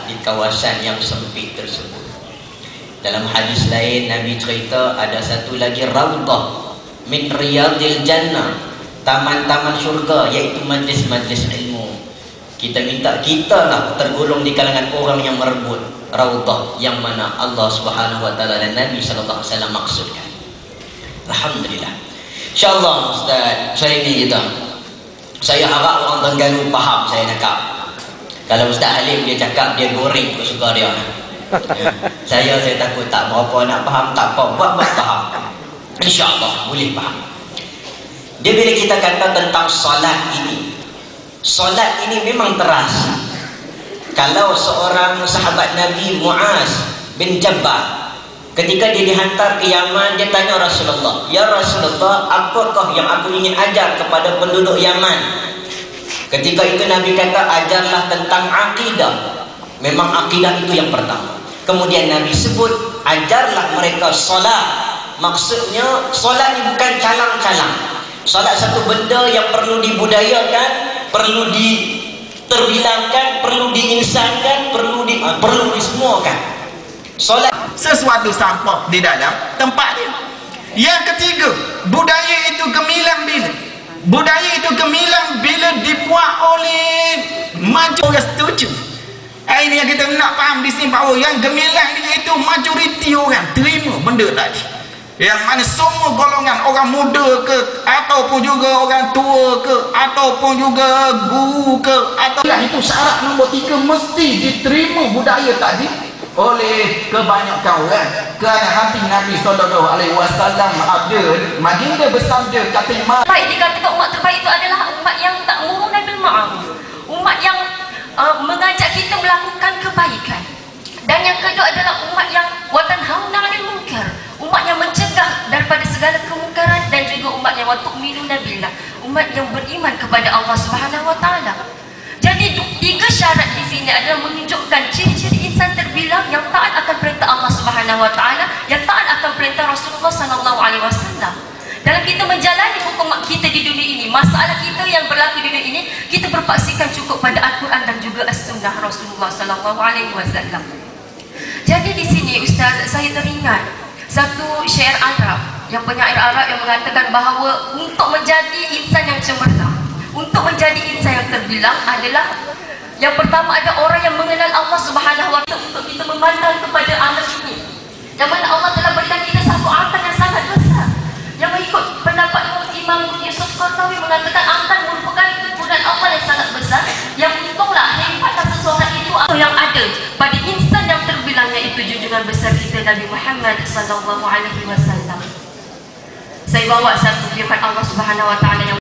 di kawasan yang sempit tersebut. Dalam hadis lain Nabi cerita ada satu lagi raudhah min riyadil jannah, taman-taman syurga, iaitu majlis-majlis ilmu. Kita minta kita lah tergolong di kalangan orang yang merebut raudhah yang mana Allah Subhanahu wa taala dan Nabi sallallahu alaihi wasallam maksudkan. Alhamdulillah. InsyaAllah Ustaz, saya harap orang Terengganu faham saya cakap. Kalau Ustaz Halim dia cakap dia goreng ke suka dia. Ya. Saya takut tak berapa nak faham, tak apa, buat faham. InsyaAllah boleh faham. Dia bila kita kata tentang solat ini memang terasa. Kalau seorang sahabat Nabi Muaz bin Jabal, ketika dia dihantar ke Yaman, dia tanya Rasulullah, "Ya Rasulullah, apakah yang aku ingin ajar kepada penduduk Yaman?" Ketika itu Nabi kata, "Ajarlah tentang akidah." Memang akidah itu yang pertama. Kemudian Nabi sebut, "Ajarlah mereka solat." Maksudnya solat ini bukan calang-calang. Solat satu benda yang perlu dibudayakan, perlu diterbilangkan, perlu diinsankan, perlu disemuakan. Solat sesuatu sampah di dalam tempat dia. Yang ketiga, budaya itu gemilang bila? Budaya itu gemilang bila dibuat oleh majoriti setuju. Ini yang kita nak faham di sini, bahawa yang gemilang itu majoriti orang terima benda tadi. Yang mana semua golongan, orang muda ke, ataupun juga orang tua ke, ataupun juga guru ke, atau itu syarat nombor 3, mesti diterima budaya tadi oleh kebanyakan orang. Kerana hati Nabi SAW ada baginda bersabda, kata Imam baik, dikatakan umat terbaik itu adalah umat yang ta'muruna bil ma'ruf, umat yang mengajak kita melakukan kebaikan. Dan yang kedua adalah umat yang wa tanhauna 'anil munkar, umat yang mencegah daripada segala kemungkaran, dan juga umat yang wa tu'minuna billah, umat yang beriman kepada Allah Subhanahu wa taala. Jadi 3 syarat di sini adalah menunjukkan ciri-ciri insan terbilang yang taat akan perintah Allah Subhanahu wa taala, yang taat akan perintah Rasulullah sallallahu alaihi wasallam. Dalam kita menjalani hukum kita di dunia ini, masalah kita yang berlaku di dunia ini, kita berpaksikan cukup pada Al-Quran dan juga As-Sunnah Rasulullah sallallahu alaihi wasallam. Jadi di sini Ustaz, saya teringat satu syair Arab, yang penyair Arab yang mengatakan bahawa untuk menjadi insan yang cemerlang, untuk menjadi insan yang terbilang adalah yang pertama ada orang yang mengenal Allah Subhanahu wa taala, untuk kita memandang kepada alam ini, yang mana Allah telah berikan kita satu akal yang sangat besar, yang mengikut pendapat Imam Yusuf Qaradawi mengatakan akal merupakan hiburan Allah yang sangat besar, yang untunglah hebatlah seseorang itu yang ada pada insan yang terbilang, iaitu junjungan besar kita Nabi Muhammad sallallahu alaihi wasallam. Saya bawa satu firman Allah Subhanahu wa taala yang